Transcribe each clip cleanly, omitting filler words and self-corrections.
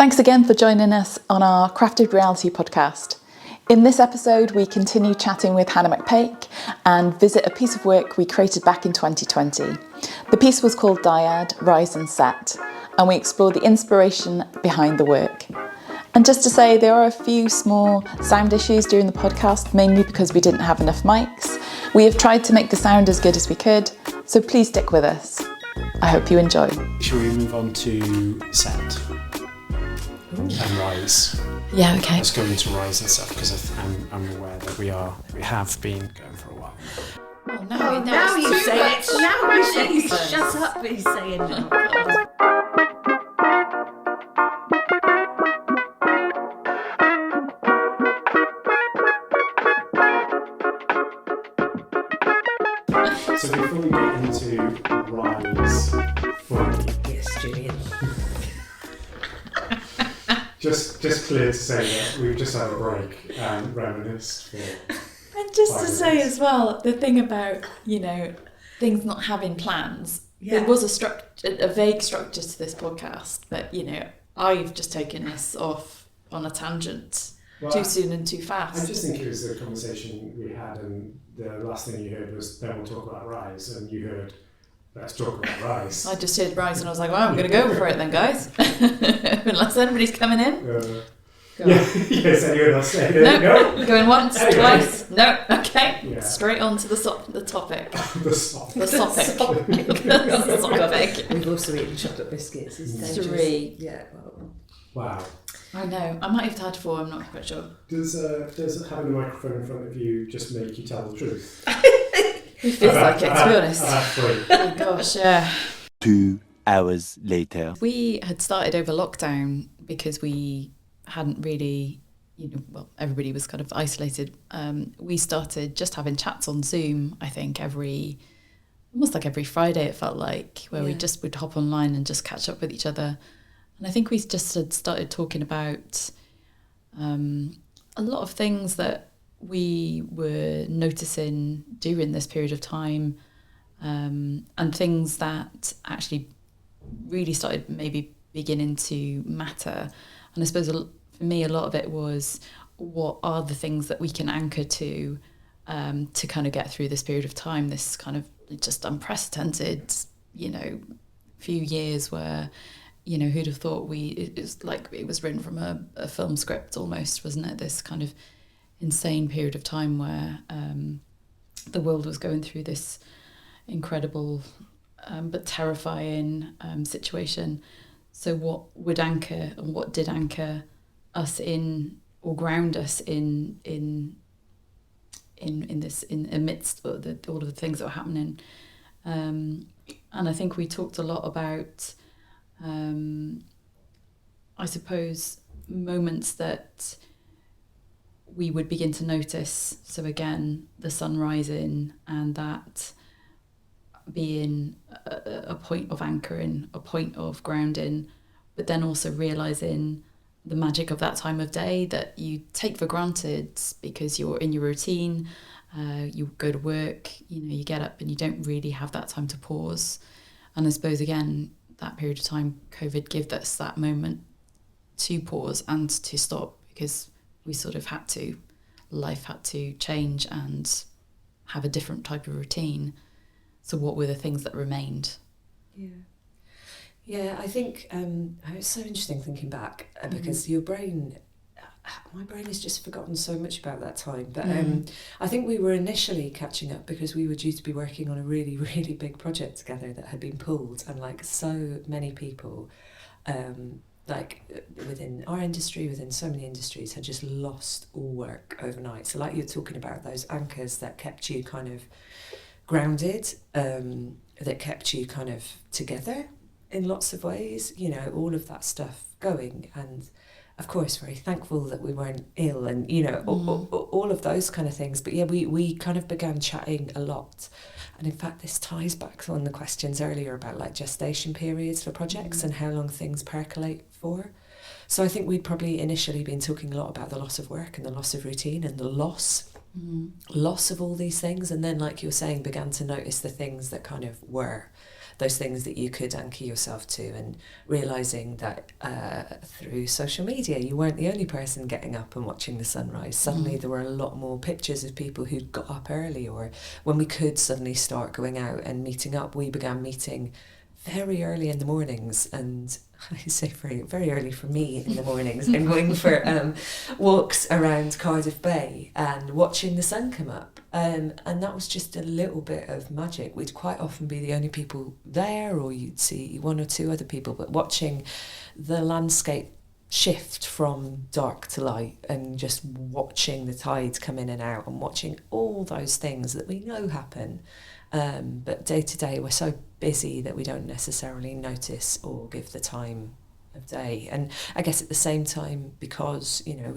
Thanks again for joining us on our Crafted Reality podcast. In this episode, we continue chatting with Hannah McPake and visit a piece of work we created back in 2020. The piece was called DYAD, Rise and Set, and we explore the inspiration behind the work. And just to say, there are a few small sound issues during the podcast, mainly because we didn't have enough mics. We have tried to make the sound as good as we could, so please stick with us. I hope you enjoy. Shall we move on to set and rise? Yeah, okay. Let's go into rise and set because I'm aware that we have been going for a while. Oh, now you say it. Now you say it. Shut up, he's saying it. So before we get into rise fully, Yes, Julian. just clear to say that we've just had a break and reminisced for. And just to say as well, the thing about, things not having plans, there was a vague structure to this podcast, but, I've just taken this off on a tangent too soon and too fast. I just think it was the conversation we had, and the last thing you heard was, then we'll talk about rise, and you heard, let's talk about rise. I just heard rise and I was like, well, I'm going to go for it then, guys. Unless anybody's coming in. Yes, anyone else say it? No. Going once, Anyway. Twice. No. Okay. Yeah. Straight on to the topic. The topic. The topic. We've also eaten chocolate biscuits. It's dangerous. 3. Yeah. Wow. I know. I might have had 4. I'm not quite sure. Does having a microphone in front of you just make you tell the truth? It feels like it, to be honest. Three. Oh gosh, yeah. 2 hours later. We had started over lockdown because we hadn't really, everybody was kind of isolated. We started just having chats on Zoom, I think, almost like every Friday it felt like, where we just would hop online and just catch up with each other. And I think we just had started talking about a lot of things that we were noticing during this period of time, and things that actually really started maybe beginning to matter. And I suppose for me, a lot of it was, what are the things that we can anchor to kind of get through this period of time, this kind of just unprecedented, few years where, who'd have thought it was like it was written from a film script almost, wasn't it? This kind of insane period of time where the world was going through this incredible but terrifying situation. So what would anchor, and what did anchor us in, or ground us in this, amidst all of the things that were happening? And I think we talked a lot about, I suppose, moments that we would begin to notice. So again, the sun rising, and that being a point of anchoring, a point of grounding, but then also realising the magic of that time of day that you take for granted because you're in your routine, you go to work, you get up and you don't really have that time to pause. And I suppose, again, that period of time, COVID gave us that moment to pause and to stop, because we sort of life had to change and have a different type of routine. So what were the things that remained? Yeah, I think it's so interesting thinking back, because my brain has just forgotten so much about that time. But I think we were initially catching up because we were due to be working on a really, really big project together that had been pulled, and so many people, within our industry, within so many industries, had just lost all work overnight. So like you're talking about, those anchors that kept you kind of grounded, that kept you kind of together in lots of ways, all of that stuff going. And of course, very thankful that we weren't ill, and all of those kind of things. But yeah, we kind of began chatting a lot. And in fact, this ties back to one of the questions earlier about gestation periods for projects and how long things percolate for. So I think we'd probably initially been talking a lot about the loss of work and the loss of routine and the loss of all these things. And then, like you were saying, began to notice the things that kind of were those things that you could anchor yourself to, and realising that through social media you weren't the only person getting up and watching the sunrise. Suddenly there were a lot more pictures of people who'd got up early, or when we could suddenly start going out and meeting up, we began meeting very early in the mornings, and I say very, very early for me in the mornings, and going for walks around Cardiff Bay and watching the sun come up. And that was just a little bit of magic. We'd quite often be the only people there, or you'd see one or two other people, but watching the landscape shift from dark to light, and just watching the tides come in and out, and watching all those things that we know happen. But day to day we're so busy that we don't necessarily notice or give the time of day. And I guess at the same time, because, you know,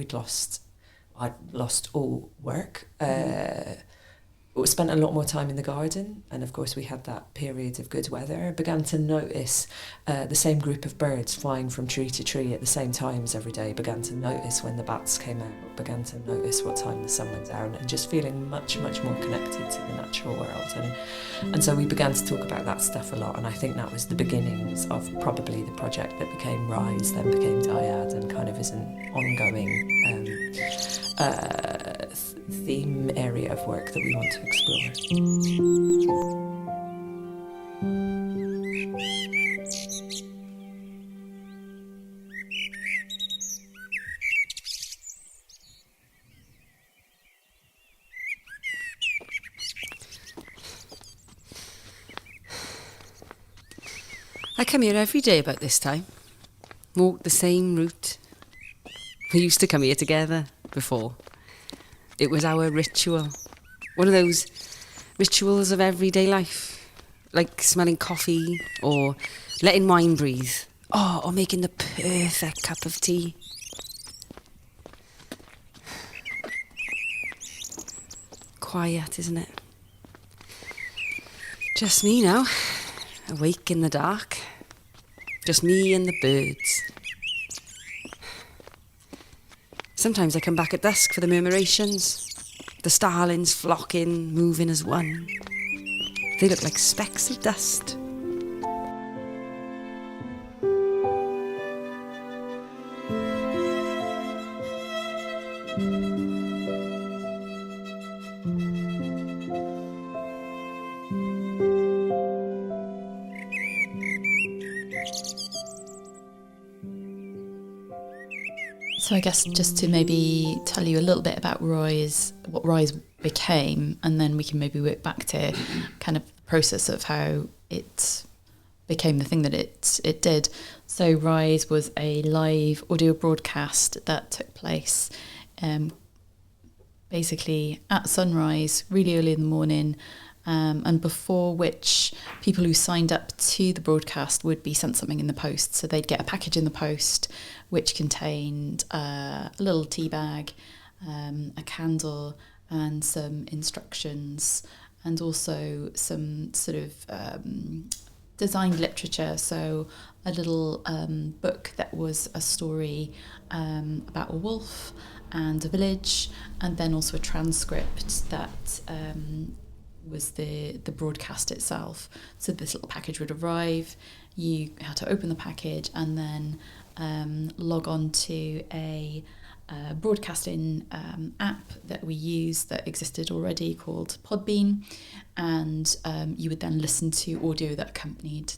I'd lost all work, we spent a lot more time in the garden, and of course we had that period of good weather. I began to notice the same group of birds flying from tree to tree at the same times every day, began to notice when the bats came out, began to notice what time the sun went down, and just feeling much, much more connected to the natural world. And so we began to talk about that stuff a lot, and I think that was the beginnings of probably the project that became Rise, then became DYAD, and kind of is an ongoing theme area of work that we want to explore. I come here every day about this time, walk the same route. We used to come here together before. It was our ritual, one of those rituals of everyday life, like smelling coffee or letting wine breathe, or making the perfect cup of tea. Quiet, isn't it? Just me now, awake in the dark, just me and the birds. Sometimes I come back at dusk for the murmurations, the starlings flocking, moving as one. They look like specks of dust. So I guess just to maybe tell you a little bit about Rise, what Rise became, and then we can maybe work back to kind of the process of how it became the thing that it did. So Rise was a live audio broadcast that took place basically at sunrise, really early in the morning, and before which people who signed up to the broadcast would be sent something in the post. So they'd get a package in the post which contained a little tea bag, a candle, and some instructions, and also some sort of designed literature. So a little book that was a story about a wolf and a village, and then also a transcript that was the broadcast itself. So this little package would arrive, you had to open the package and then log on to a broadcasting app that we use that existed already called Podbean, and you would then listen to audio that accompanied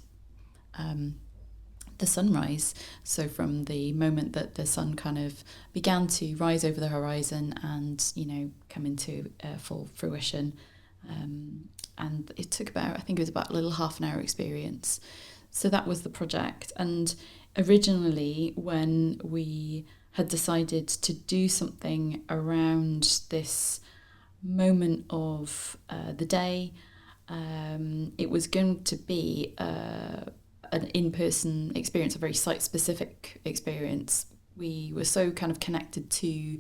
the sunrise. So from the moment that the sun kind of began to rise over the horizon and, you know, come into full fruition. And it took about, I think it was about a little half an hour experience. So that was the project. And originally, when we had decided to do something around this moment of the day, it was going to be an in-person experience, a very site-specific experience. We were so kind of connected to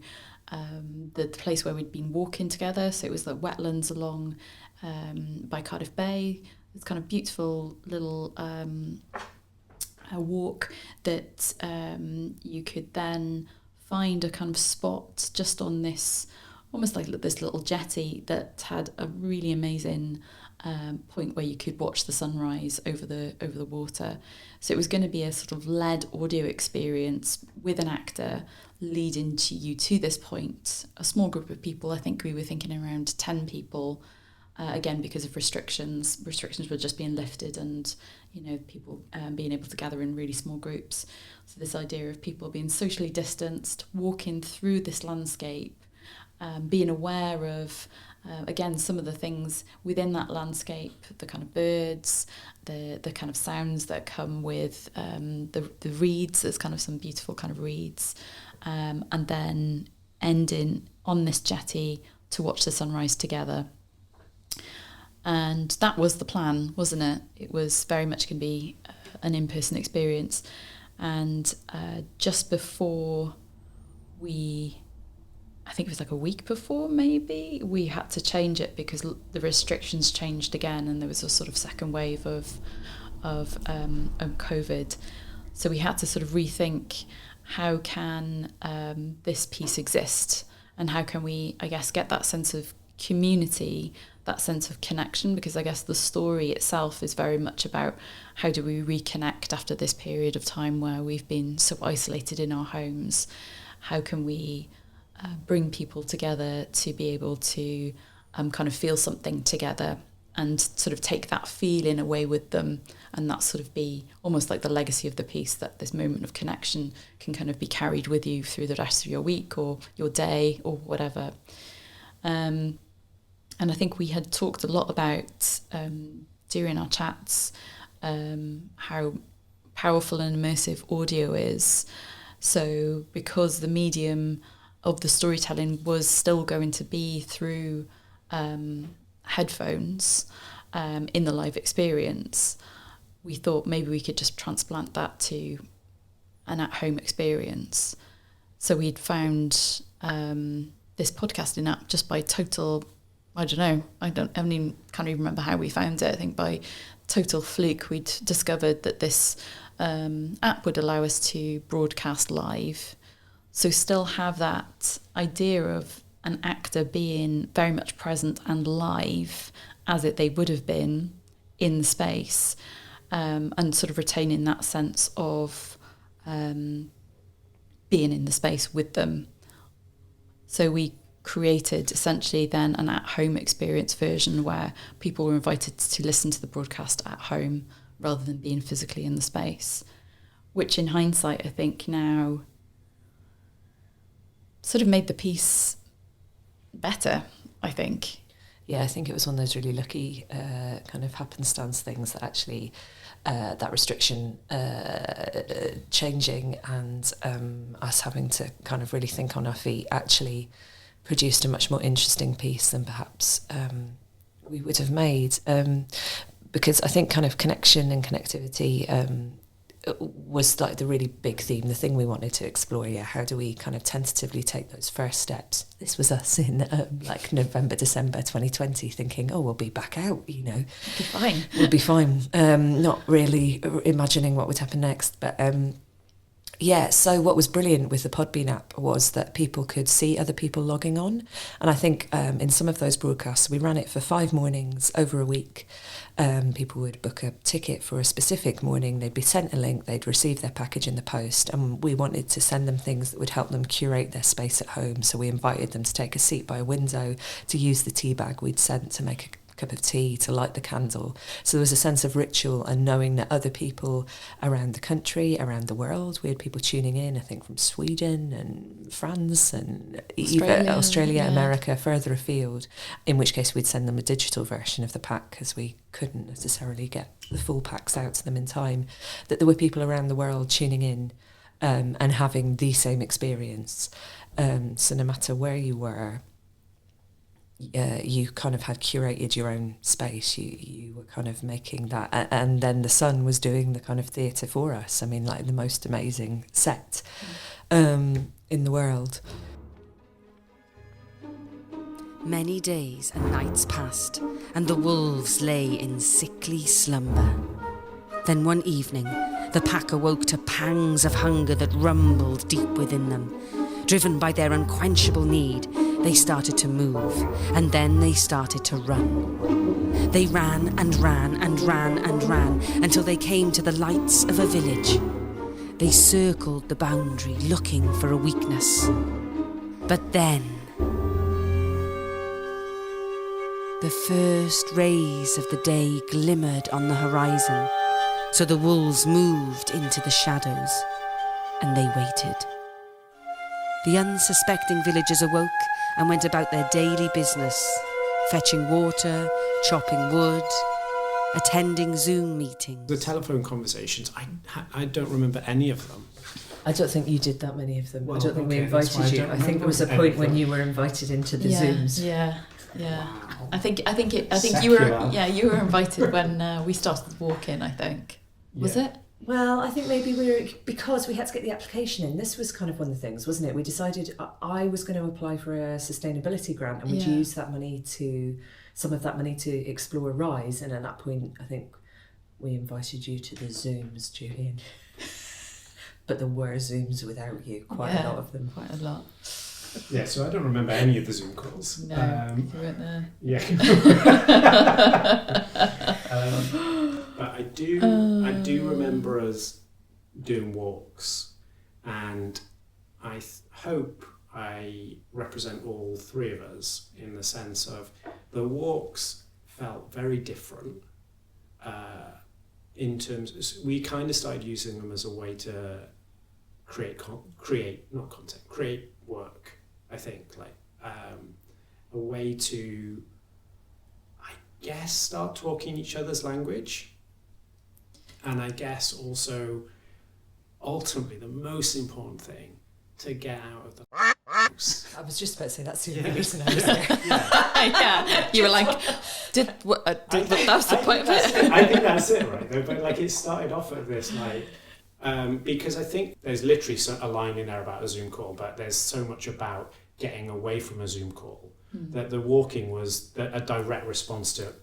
the place where we'd been walking together. So it was the wetlands along by Cardiff Bay. It's kind of beautiful little a walk that you could then find a kind of spot just on this almost like this little jetty that had a really amazing point where you could watch the sunrise over the water. So it was going to be a sort of led audio experience with an actor leading you to this point. A small group of people, I think we were thinking around 10 people, again because of restrictions were just being lifted, and people being able to gather in really small groups. So this idea of people being socially distanced, walking through this landscape, being aware of again some of the things within that landscape, the kind of birds, the kind of sounds that come with the reeds. There's kind of some beautiful kind of reeds, and then ending on this jetty to watch the sunrise together. And that was the plan, wasn't it? It was very much going to be an in-person experience. And just before I think it was like a week before maybe, we had to change it because the restrictions changed again, and there was a sort of second wave of COVID. So we had to sort of rethink, how can this piece exist, and how can we, I guess, get that sense of community, that sense of connection, because I guess the story itself is very much about how do we reconnect after this period of time where we've been so isolated in our homes. How can we bring people together to be able to kind of feel something together and sort of take that feeling away with them, and that sort of be almost like the legacy of the piece, that this moment of connection can kind of be carried with you through the rest of your week or your day or whatever. And I think we had talked a lot about during our chats how powerful and immersive audio is. So because the medium of the storytelling was still going to be through headphones in the live experience, we thought maybe we could just transplant that to an at-home experience. So we'd found this podcasting app just by total, I don't know, can't even remember how we found it. I think by total fluke we'd discovered that this app would allow us to broadcast live. So still have that idea of an actor being very much present and live as they would have been in the space, and sort of retaining that sense of being in the space with them. So we created essentially then an at-home experience version where people were invited to listen to the broadcast at home rather than being physically in the space, which in hindsight I think now sort of made the piece better, I think. Yeah, I think it was one of those really lucky kind of happenstance things that actually that restriction changing and us having to kind of really think on our feet actually produced a much more interesting piece than perhaps we would have made. Because I think kind of connection and connectivity was like the really big theme, the thing we wanted to explore. Yeah, how do we kind of tentatively take those first steps? This was us in like November, December 2020 thinking, oh, we'll be back out, you know. Be fine. We'll be fine. Not really imagining what would happen next. But yeah, so what was brilliant with the Podbean app was that people could see other people logging on. And I think in some of those broadcasts, we ran it for 5 mornings over a week. People would book a ticket for a specific morning, they'd be sent a link, they'd receive their package in the post, and we wanted to send them things that would help them curate their space at home. So we invited them to take a seat by a window, to use the tea bag we'd sent to make a cup of tea, to light the candle. So there was a sense of ritual and knowing that other people around the country, around the world, we had people tuning in, I think from Sweden and France and Australia, yeah. America, further afield, in which case we'd send them a digital version of the pack because we couldn't necessarily get the full packs out to them in time, that there were people around the world tuning in and having the same experience. So no matter where you were, you kind of had curated your own space. You were kind of making that, and then the sun was doing the kind of theatre for us. I mean, like the most amazing set in the world. Many days and nights passed, and the wolves lay in sickly slumber. Then one evening, the pack awoke to pangs of hunger that rumbled deep within them, driven by their unquenchable need they started to move, and then they started to run. They ran and ran and ran and ran until they came to the lights of a village. They circled the boundary looking for a weakness. But then, the first rays of the day glimmered on the horizon, so the wolves moved into the shadows, and they waited. The unsuspecting villagers awoke and went about their daily business, fetching water, chopping wood, attending Zoom meetings. The telephone conversations, I don't remember any of them. I don't think you did that many of them. Well, I don't think we okay, that's why invited I you. don't I think there was a remember point when anything. you were invited into the yeah, Zooms. Yeah. Wow. I think you were Secular. you were invited when we started walking, I think. Was Yeah. it? Well, I think maybe because we had to get the application in. This was kind of one of the things, wasn't it? We decided I was going to apply for a sustainability grant, and we'd Yeah. use some of that money to explore Rise. And at that point, I think we invited you to the Zooms, Julian. But there were Zooms without you, quite a lot of them. Quite a lot. Yeah, so I don't remember any of the Zoom calls. No, you weren't there. Yeah. But I do remember us doing walks, and I hope I represent all three of us in the sense of the walks felt very different in terms we kind of started using them as a way to create work, I think, like a way to, I guess, start talking each other's language. And I guess also, ultimately, the most important thing to get out of the house. I was just about to say that's the Yeah. only reason I was there. Yeah, you were like, that's the point of it. I think that's it, right? Though, but like it started off at this, like, because I think there's literally a line in there about a Zoom call, but there's so much about getting away from a Zoom call that the walking was a direct response to it.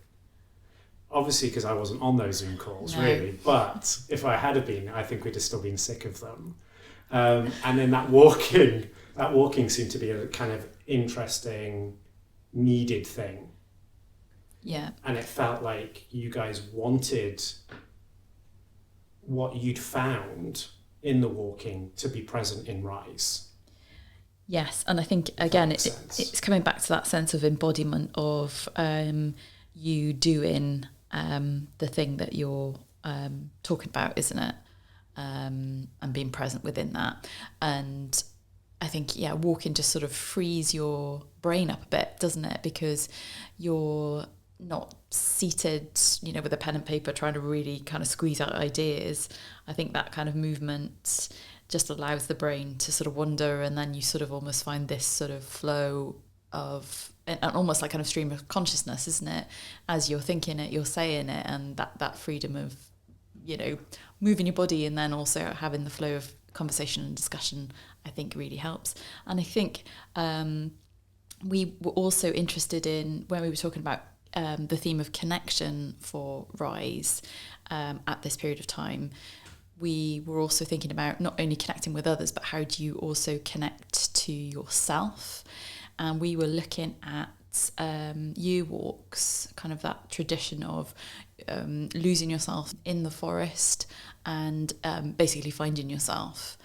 Obviously, because I wasn't on those Zoom calls, No. really. But if I had been, I think we'd have still been sick of them. And then that walking seemed to be a kind of interesting, needed thing. Yeah. And it felt like you guys wanted what you'd found in the walking to be present in Rise. Yes, and I think again makes sense. it's coming back to that sense of embodiment of you doing the thing that you're talking about, isn't it? And being present within that. And I think, walking just sort of frees your brain up a bit, doesn't it? Because you're not seated, with a pen and paper trying to really kind of squeeze out ideas. I think that kind of movement just allows the brain to sort of wander, and then you sort of almost find this sort of flow of, and almost like kind of stream of consciousness, isn't it? As you're thinking it, you're saying it, and that freedom of, moving your body and then also having the flow of conversation and discussion, I think really helps. And I think we were also interested in, when we were talking about the theme of connection for Rise at this period of time, we were also thinking about not only connecting with others, but how do you also connect to yourself? And we were looking at year walks, kind of that tradition of losing yourself in the forest and basically finding yourself,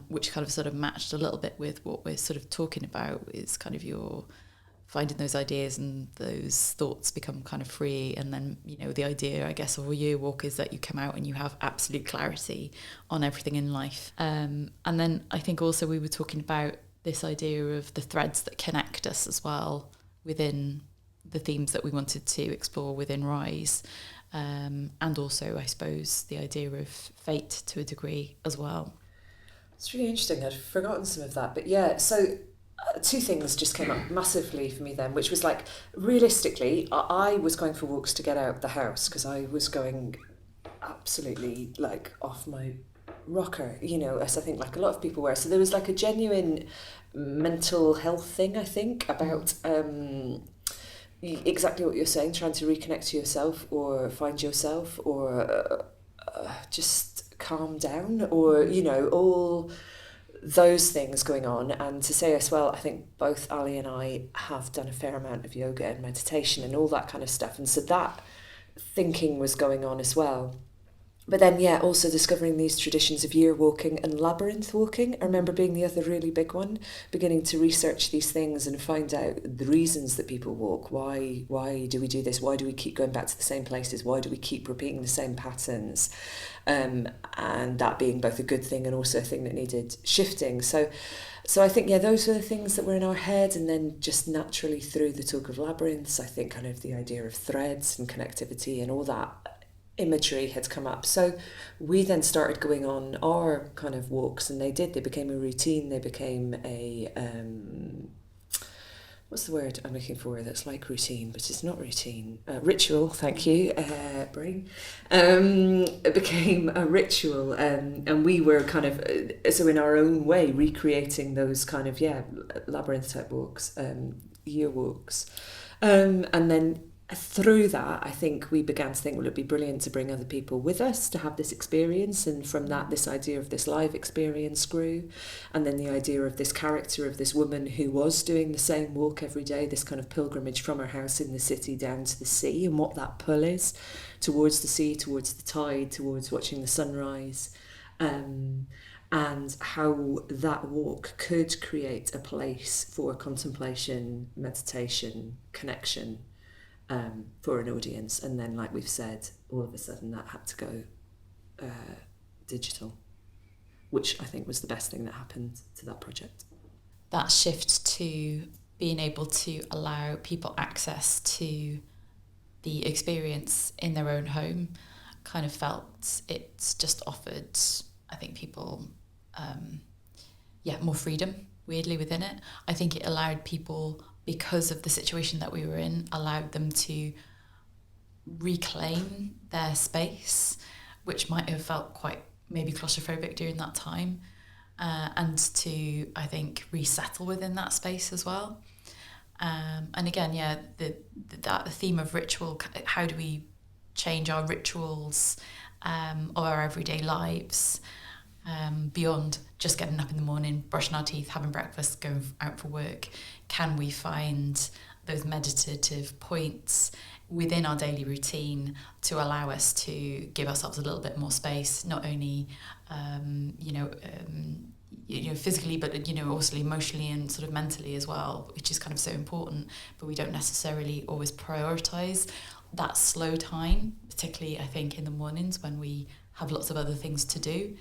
which kind of sort of matched a little bit with what we're sort of talking about, is kind of your finding those ideas and those thoughts become kind of free. And then, the idea, I guess, of a year walk is that you come out and you have absolute clarity on everything in life. And then I think also we were talking about this idea of the threads that connect us as well within the themes that we wanted to explore within Rise. And also, I suppose, the idea of fate to a degree as well. It's really interesting. I'd forgotten some of that. But yeah, so two things just came up massively for me then, which was like, realistically, I was going for walks to get out of the house because I was going absolutely like off my rocker, as I think like a lot of people were. So there was like a genuine mental health thing, I think, about exactly what you're saying, trying to reconnect to yourself or find yourself or just calm down, or all those things going on, and to say as well, I think both Ali and I have done a fair amount of yoga and meditation and all that kind of stuff, and so that thinking was going on as well. But then, yeah, also discovering these traditions of year walking and labyrinth walking, I remember being the other really big one, beginning to research these things and find out the reasons that people walk. Why do we do this? Why do we keep going back to the same places? Why do we keep repeating the same patterns? And that being both a good thing and also a thing that needed shifting. So I think, yeah, those were the things that were in our head. And then just naturally through the talk of labyrinths, I think kind of the idea of threads and connectivity and all that imagery had come up. So we then started going on our kind of walks, and they became a routine. They became a what's the word I'm looking for that's like routine but it's not routine, ritual, thank you, brain. It became a ritual, and we were kind of so in our own way recreating those kind of labyrinth type walks, year walks, and then through that, I think we began to think, well, it'd be brilliant to bring other people with us to have this experience. And from that, this idea of this live experience grew. And then the idea of this character of this woman who was doing the same walk every day, this kind of pilgrimage from her house in the city down to the sea, and what that pull is towards the sea, towards the tide, towards watching the sunrise. And how that walk could create a place for contemplation, meditation, connection, for an audience. And then, like we've said, all of a sudden that had to go digital, which I think was the best thing that happened to that project. That shift to being able to allow people access to the experience in their own home kind of felt it's just offered, I think, people more freedom, weirdly, within it. I think it allowed people, because of the situation that we were in, allowed them to reclaim their space, which might have felt quite maybe claustrophobic during that time, and to, I think, resettle within that space as well. And again, the theme of ritual, how do we change our rituals of our everyday lives, beyond just getting up in the morning, brushing our teeth, having breakfast, going out for work? Can we find those meditative points within our daily routine to allow us to give ourselves a little bit more space, not only physically, but also emotionally and sort of mentally as well, which is kind of so important. But we don't necessarily always prioritize that slow time, particularly I think in the mornings when we have lots of other things to do.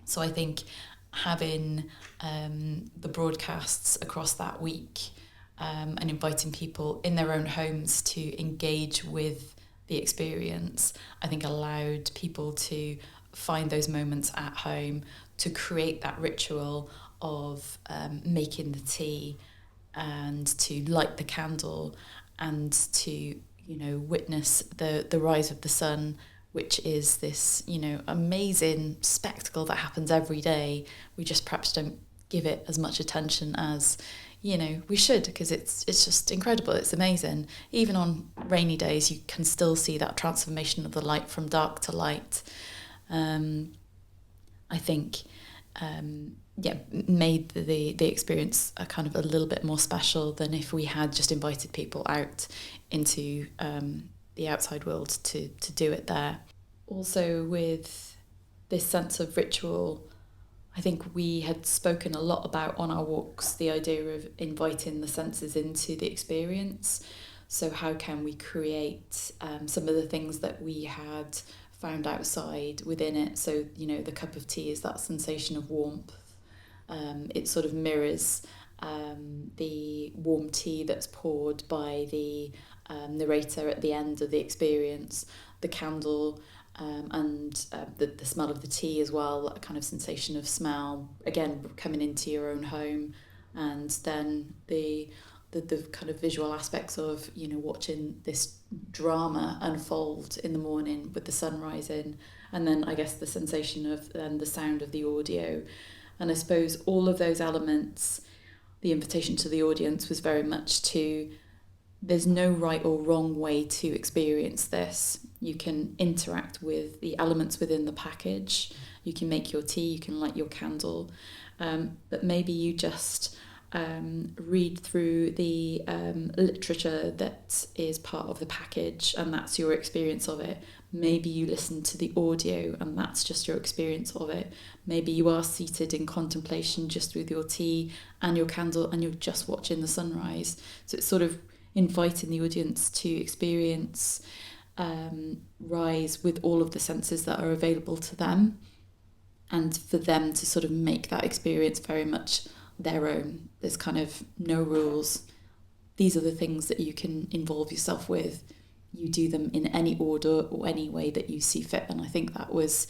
So I think having the broadcasts across that week, and inviting people in their own homes to engage with the experience, I think allowed people to find those moments at home, to create that ritual of making the tea and to light the candle and to witness the rise of the sun, which is this, amazing spectacle that happens every day. We just perhaps don't give it as much attention as, we should, because it's just incredible. It's amazing. Even on rainy days, you can still see that transformation of the light from dark to light. I think, made the experience a kind of a little bit more special than if we had just invited people out into the outside world to do it there. Also, with this sense of ritual, I think we had spoken a lot about on our walks the idea of inviting the senses into the experience. So how can we create some of the things that we had found outside within it? So, the cup of tea is that sensation of warmth. It sort of mirrors the warm tea that's poured by the narrator at the end of the experience, the candle, and the smell of the tea as well, a kind of sensation of smell, again, coming into your own home, and then the kind of visual aspects of, watching this drama unfold in the morning with the sun rising, and then I guess the sensation of the sound of the audio. And I suppose all of those elements, the invitation to the audience was very much to, there's no right or wrong way to experience this. You can interact with the elements within the package. you can make your tea, you can light your candle, but maybe you just read through the literature that is part of the package, and that's your experience of it. Maybe you listen to the audio and that's just your experience of it. Maybe you are seated in contemplation just with your tea and your candle and you're just watching the sunrise. So it's sort of inviting the audience to experience rise with all of the senses that are available to them, and for them to sort of make that experience very much their own. There's kind of no rules. These are the things that you can involve yourself with. You do them in any order or any way that you see fit. And I think that was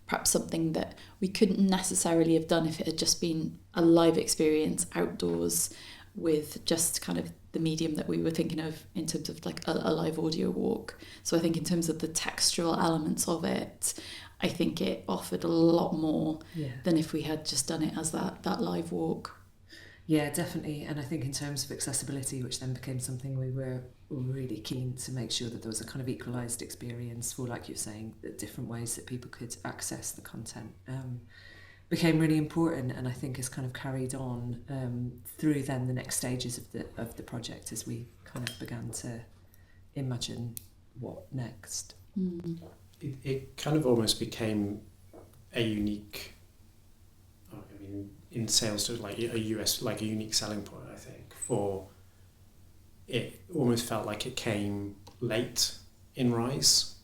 perhaps something that we couldn't necessarily have done if it had just been a live experience outdoors with just kind of the medium that we were thinking of in terms of like a live audio walk. So I think in terms of the textural elements of it, I think it offered a lot more than if we had just done it as that live walk. Yeah, definitely. And I think in terms of accessibility, which then became something we were really keen to make sure that there was a kind of equalised experience for, like you're saying, the different ways that people could access the content, became really important, and I think has kind of carried on through then the next stages of the project as we kind of began to imagine what next. It kind of almost became a unique, in sales to like a US, like a unique selling point, I think, for it. Almost felt like it came late in Rise,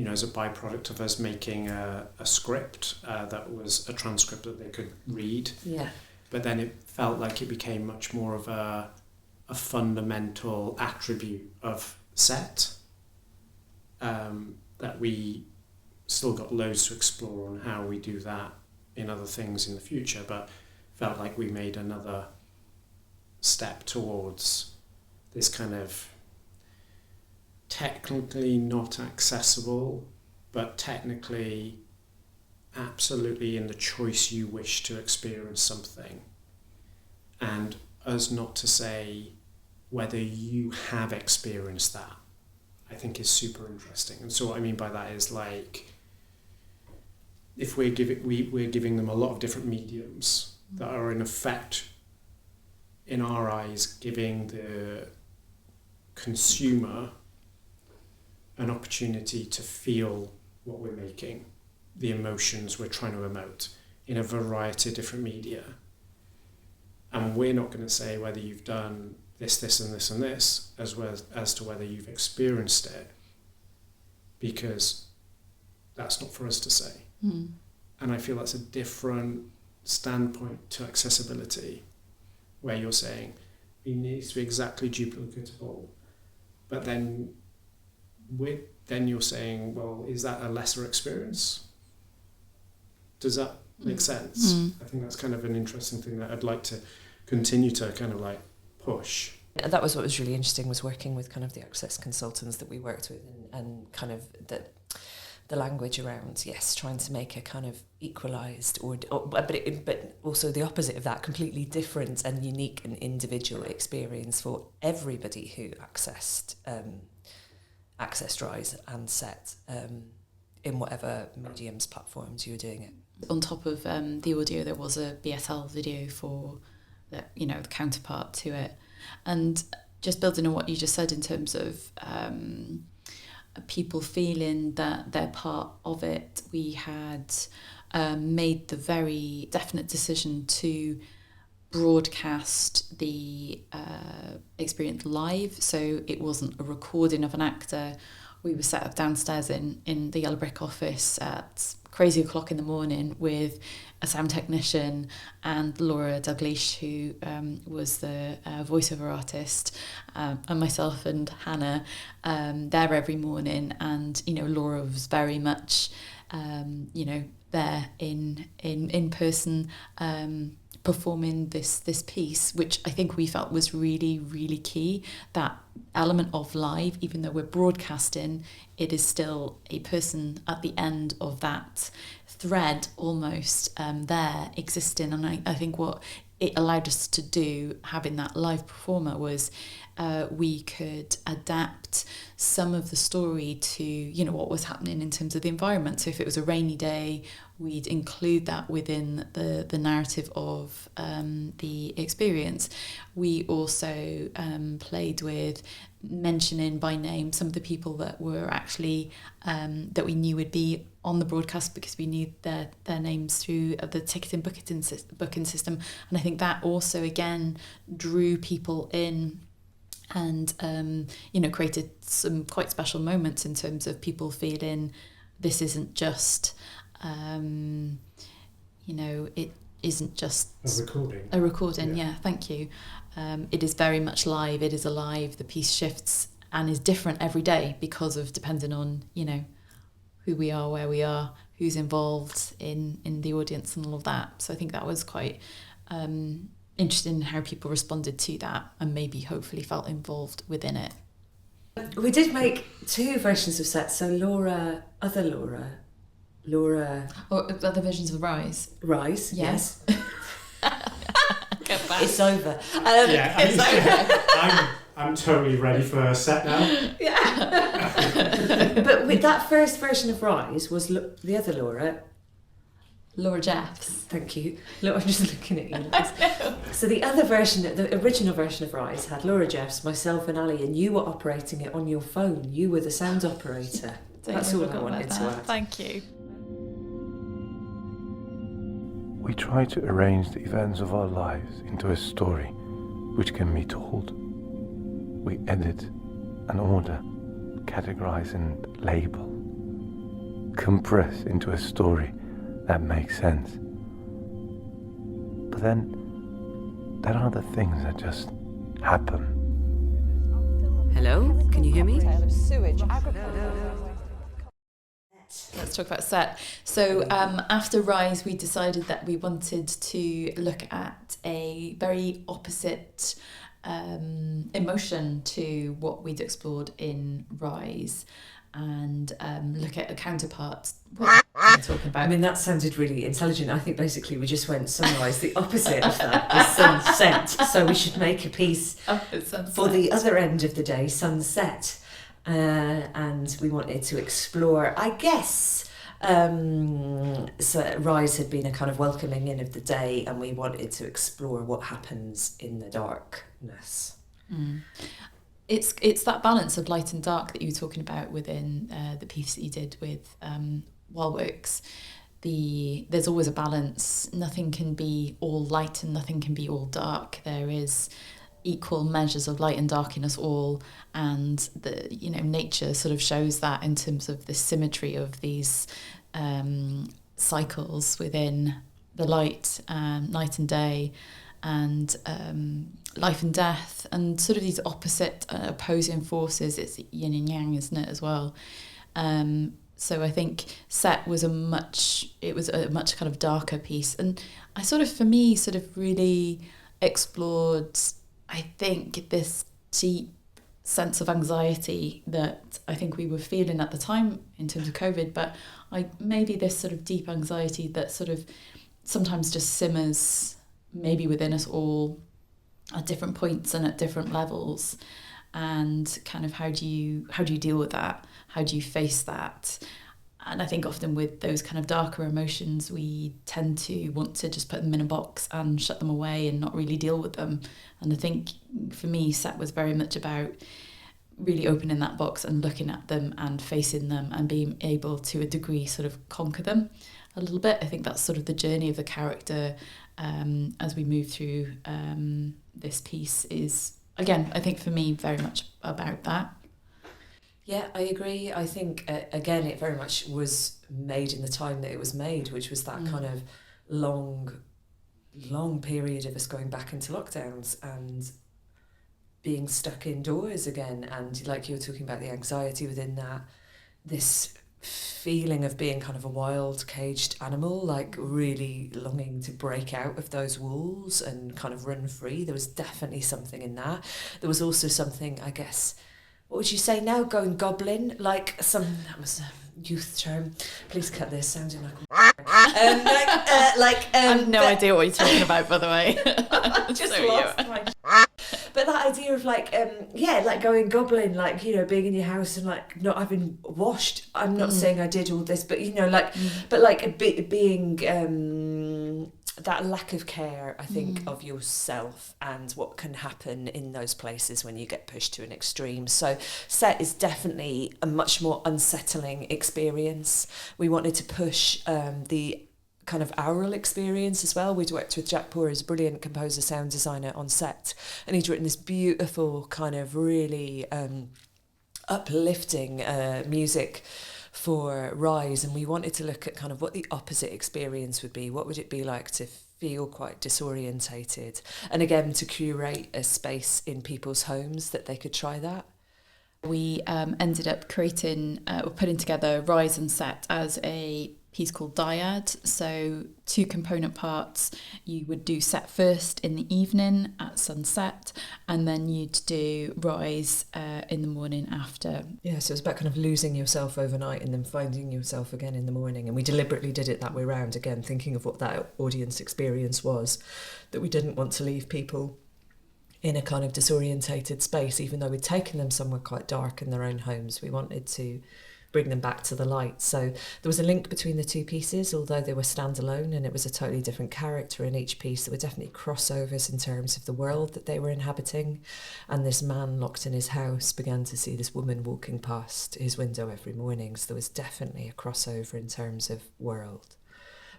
as a byproduct of us making a script that was a transcript that they could read. Yeah. But then it felt like it became much more of a fundamental attribute of set, that we still got loads to explore on how we do that in other things in the future, but felt like we made another step towards this kind of technically not accessible, but technically absolutely in the choice you wish to experience something, and us not to say whether you have experienced that, I think is super interesting. And so what I mean by that is, like, if we're giving them a lot of different mediums that are in effect, in our eyes, giving the consumer an opportunity to feel what we're making, the emotions we're trying to emote in a variety of different media. And we're not going to say whether you've done this, this, and this, and this, as well as to whether you've experienced it, because that's not for us to say. And I feel that's a different standpoint to accessibility, where you're saying it needs to be exactly duplicatable, but then you're saying, well, is that a lesser experience? Does that make sense? I think that's kind of an interesting thing that I'd like to continue to kind of like push. And that was what was really interesting, was working with kind of the access consultants that we worked with, and kind of the language around, yes, trying to make a kind of equalised but also the opposite of that, completely different and unique and individual experience for everybody who accessed Rise and Set in whatever mediums, platforms you were doing it. On top of the audio, there was a BSL video for the counterpart to it. And just building on what you just said in terms of people feeling that they're part of it, we had made the very definite decision to broadcast the experience live, so it wasn't a recording of an actor. We were set up downstairs in the Yellow Brick office at crazy o'clock in the morning with a sound technician and Laura Dalglish, who was the voiceover artist, and myself and Hannah there every morning. And Laura was very much there in person, performing this piece, which I think we felt was really, really key. That element of live, even though we're broadcasting, it is still a person at the end of that thread almost there existing. And I think what it allowed us to do, having that live performer, was we could adapt some of the story to, you know, what was happening in terms of the environment. So if it was a rainy day, we'd include that within the narrative of the experience. We also played with mentioning by name some of the people that were actually that we knew would be on the broadcast, because we knew their names through the ticketing booking system. And I think that also again drew people in and you know, created some quite special moments in terms of people feeling this isn't just you know, it isn't just a recording. Yeah, thank you. It is very much live. It is alive. The piece shifts and is different every day because of, depending on, you know, who we are, where we are, who's involved in the audience and all of that. So I think that was quite interesting in how people responded to that and maybe hopefully felt involved within it. We did make 2 versions of Set. So Laura. Or other versions of Rise. Rise, yes. Get back. It's over. I'm totally ready for a Set now. Yeah. But with that first version of Rise was the other Laura Jeffs. Thank you. Look, I'm just looking at you. So the other version, the original version of Rise, had Laura Jeffs, myself and Ali, and you were operating it on your phone. You were the sound operator. That's all I wanted to add. Thank you. We try to arrange the events of our lives into a story which can be told. We edit and order, categorize and label, compress into a story that makes sense. But then there are the things that just happen. Hello? Can you hear me? Let's talk about Set. So after Rise, we decided that we wanted to look at a very opposite emotion to what we'd explored in Rise, and look at a counterpart. What I'm talking about. I mean, that sounded really intelligent. I think basically we just went sunrise. The opposite of that is sunset. So we should make a piece for the other end of the day, sunset. And we wanted to explore, I guess, so Rise had been a kind of welcoming in of the day, and we wanted to explore what happens in the darkness. It's that balance of light and dark that you were talking about within the piece that you did with Wildworks. There's always a balance. Nothing can be all light and nothing can be all dark. There is equal measures of light and dark in us all, and nature sort of shows that in terms of the symmetry of these cycles within the light, night and day, and life and death, and sort of these opposite opposing forces. It's yin and yang, isn't it, as well? So I think Set was a much kind of darker piece, and I for me really explored, I think, this deep sense of anxiety that I think we were feeling at the time in terms of COVID, but maybe this sort of deep anxiety that sort of sometimes just simmers maybe within us all at different points and at different levels, and kind of how do you deal with that? How do you face that? And I think often with those kind of darker emotions, we tend to want to just put them in a box and shut them away and not really deal with them. And I think for me, Set was very much about really opening that box and looking at them and facing them and being able to a degree sort of conquer them a little bit. I think that's sort of the journey of the character as we move through this piece is, again, I think for me, very much about that. Yeah, I agree. I think, again, it very much was made in the time that it was made, which was that kind of long period of us going back into lockdowns and being stuck indoors again. And like you were talking about the anxiety within that, this feeling of being kind of a wild caged animal, like really longing to break out of those walls and kind of run free. There was definitely something in that. There was also something, I guess, what would you say now, going goblin, like that was youth term. Please cut this, sounding like I have no idea what you're talking about, by the way. just So lost my but that idea of like like going goblin, like, you know, being in your house and like not having washed. I'm not saying I did all this, but you know, like but like being that lack of care, I think, of yourself and what can happen in those places when you get pushed to an extreme. So set is definitely a much more unsettling experience. We wanted to push the kind of aural experience as well. We'd worked with Jack Poor, who's a brilliant composer, sound designer on set, and he'd written this beautiful kind of really uplifting music for Rise, and we wanted to look at kind of what the opposite experience would be. What would it be like to feel quite disorientated? And again, to curate a space in people's homes that they could try that. We ended up creating or putting together Rise and Set as a piece called DYAD. So 2 component parts. You would do Set first in the evening at sunset, and then you'd do Rise in the morning after. Yeah, so it's about kind of losing yourself overnight and then finding yourself again in the morning. And we deliberately did it that way round, again, thinking of what that audience experience was, that we didn't want to leave people in a kind of disorientated space, even though we'd taken them somewhere quite dark in their own homes. We wanted to bring them back to the light. So there was a link between the 2 pieces, although they were standalone and it was a totally different character in each piece. There were definitely crossovers in terms of the world that they were inhabiting. And this man locked in his house began to see this woman walking past his window every morning. So there was definitely a crossover in terms of world.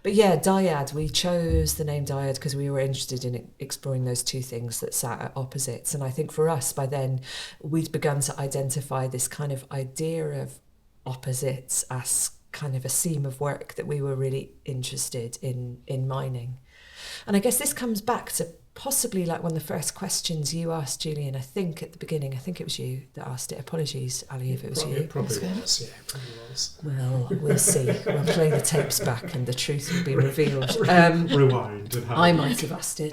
But yeah, dyad, we chose the name dyad because we were interested in exploring those 2 things that sat at opposites. And I think for us, by then, we'd begun to identify this kind of idea of opposites as kind of a theme of work that we were really interested in mining. And I guess this comes back to possibly like one of the first questions you asked, Julian, I think at the beginning. I think it was you that asked it. Apologies, Ali, if it was you. It probably was, yeah, it probably was. Well, we'll see. We'll play the tapes back and the truth will be revealed. Rewind. And I might have asked it.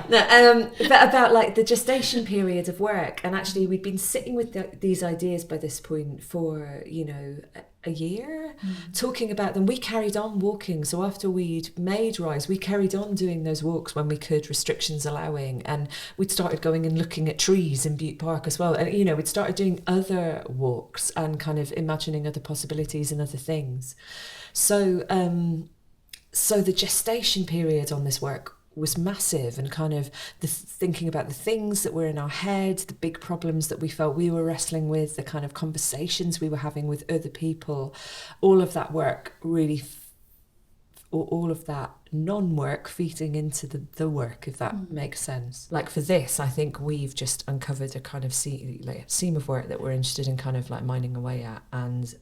But about like the gestation period of work. And actually we'd been sitting with these ideas by this point for, you know, a year, talking about them. We carried on walking. So after we'd made Rise, we carried on doing those walks when we could, restrictions allowing. And we'd started going and looking at trees in Butte Park as well. And, you know, we'd started doing other walks and kind of imagining other possibilities and other things. So, so the gestation period on this work was massive, and kind of the thinking about the things that were in our head, the big problems that we felt we were wrestling with, the kind of conversations we were having with other people, all of that work really, or all of that non-work feeding into the work, if that makes sense. Like for this, I think we've just uncovered a kind of seam of work that we're interested in kind of like mining away at, and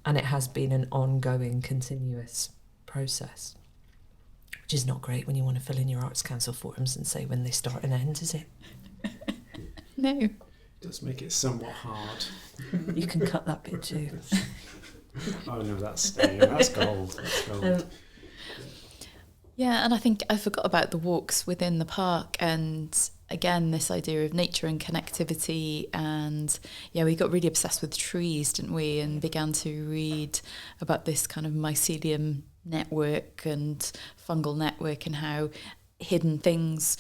it has been an ongoing, continuous process. Which is not great when you want to fill in your Arts Council forms and say when they start and end, is it? No. It does make it somewhat hard. You can cut that bit too. Oh no, that's staying. That's gold. That's gold. Yeah, and I think I forgot about the walks within the park, and again this idea of nature and connectivity. And yeah, we got really obsessed with trees, didn't we, and began to read about this kind of mycelium network and fungal network and how hidden things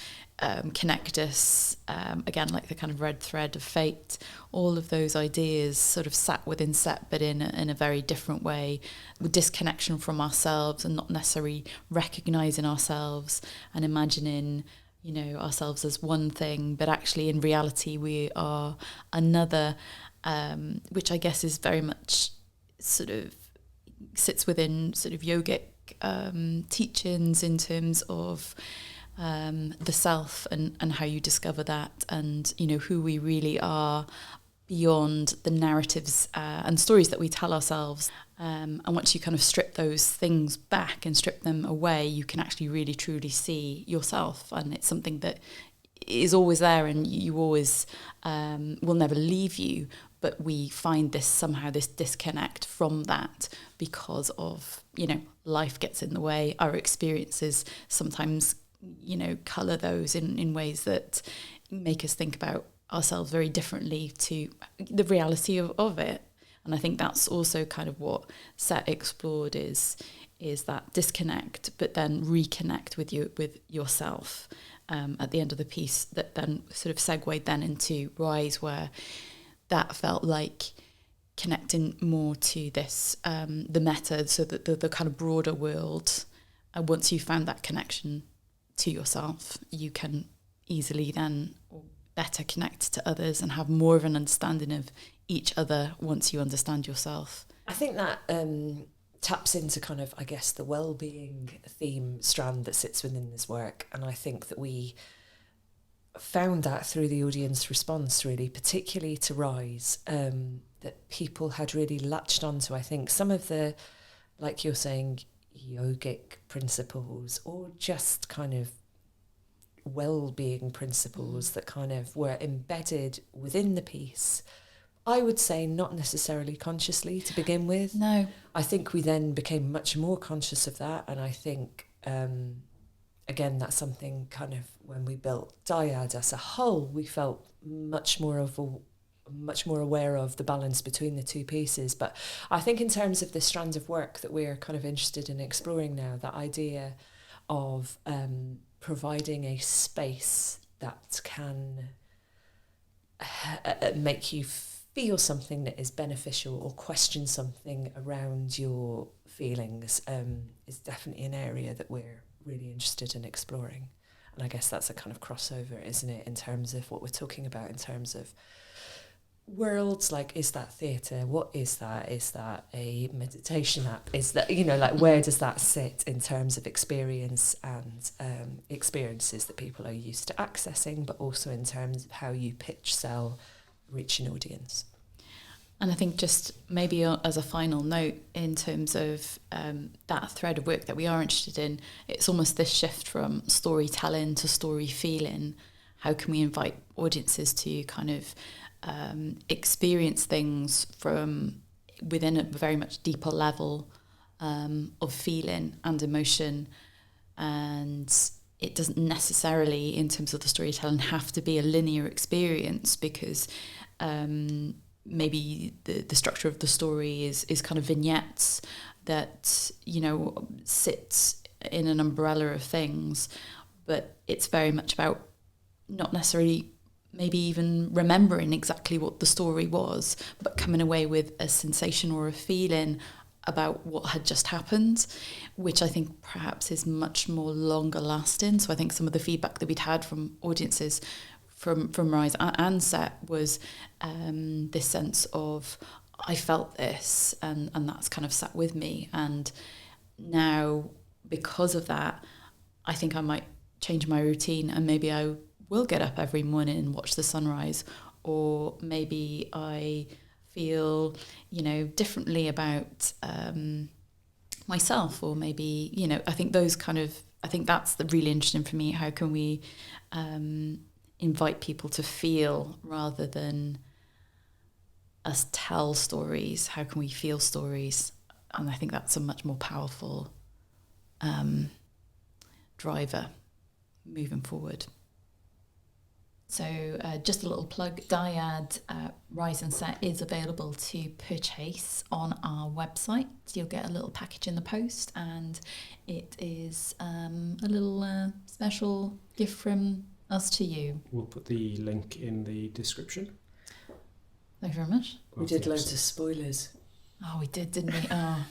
connect us, again like the kind of red thread of fate. All of those ideas sort of sat within Set, but in a very different way, with disconnection from ourselves and not necessarily recognising ourselves and imagining, you know, ourselves as one thing, but actually in reality we are another, which I guess is very much sort of sits within sort of yogic teachings in terms of the self and how you discover that, and you know who we really are beyond the narratives and stories that we tell ourselves. And once you kind of strip those things back and strip them away, you can actually really truly see yourself, and it's something that is always there and you always will never leave you. But we find this disconnect from that because of, you know, life gets in the way. Our experiences sometimes, you know, colour those in ways that make us think about ourselves very differently to the reality of it. And I think that's also kind of what Set explored is that disconnect, but then reconnect with yourself at the end of the piece, that then sort of segued then into Rise, where that felt like connecting more to this, the meta, so that the kind of broader world. Once you found that connection to yourself, you can easily then better connect to others and have more of an understanding of each other once you understand yourself. I think that taps into kind of, I guess, the well-being theme strand that sits within this work. And I think that we found that through the audience response, really, particularly to Rise, that people had really latched onto, I think, some of the, like you're saying, yogic principles, or just kind of well-being principles that kind of were embedded within the piece. I would say not necessarily consciously to begin with. No. I think we then became much more conscious of that, and I think, again, that's something kind of when we built DYAD as a whole, we felt much more aware of the balance between the two pieces. But I think in terms of the strand of work that we're kind of interested in exploring now, that idea of providing a space that can make you feel something that is beneficial or question something around your feelings is definitely an area that we're really interested in exploring. And I guess that's a kind of crossover, isn't it, in terms of what we're talking about, in terms of worlds. Like, is that theatre? What is that? Is that a meditation app? Is that, you know, like, where does that sit in terms of experience and experiences that people are used to accessing, but also in terms of how you pitch, sell, reach an audience? And I think just maybe as a final note, in terms of that thread of work that we are interested in, it's almost this shift from storytelling to story feeling. How can we invite audiences to kind of experience things from within a very much deeper level of feeling and emotion? And it doesn't necessarily, in terms of the storytelling, have to be a linear experience, because maybe the structure of the story is kind of vignettes that, you know, sit in an umbrella of things, but it's very much about not necessarily maybe even remembering exactly what the story was, but coming away with a sensation or a feeling about what had just happened, which I think perhaps is much more longer lasting. So I think some of the feedback that we'd had from audiences from Rise and Set was this sense of, I felt this, and that's kind of sat with me. And now, because of that, I think I might change my routine, and maybe I will get up every morning and watch the sunrise, or maybe I feel, you know, differently about myself, or maybe, you know, I think that's the really interesting for me. How can we invite people to feel rather than us tell stories? How can we feel stories? And I think that's a much more powerful driver moving forward. So just a little plug, DYAD Rise and Set is available to purchase on our website. You'll get a little package in the post, and it is a little special gift from us to you. We'll put the link in the description. Thank you very much. We did loads of spoilers. Oh, we did, didn't we? Oh.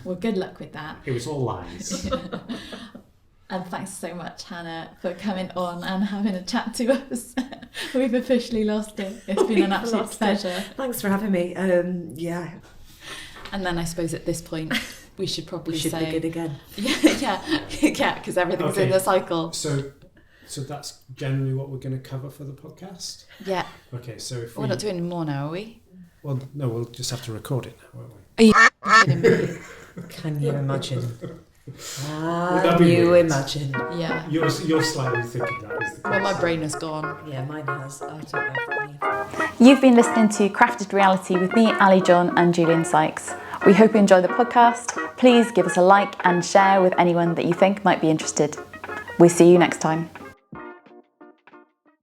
Well, good luck with that. It was all lies. And thanks so much, Hannah, for coming on and having a chat to us. We've officially lost it. It's been an absolute pleasure. Thanks for having me. Yeah. And then I suppose at this point we should probably say begin again. Yeah, because everything's in the cycle. So that's generally what we're going to cover for the podcast? Yeah. Okay, so if we're not doing more now, are we? Well, no, we'll just have to record it now, won't Are we? you kidding me? Can you imagine? Would be you weird? Imagine? Yeah. You're slightly thinking that is the case. Well, my brain is gone. Yeah, mine has. I don't know if it leaves. You've been listening to Crafted Reality with me, Ali John and Julian Sykes. We hope you enjoy the podcast. Please give us a like and share with anyone that you think might be interested. We'll see you next time.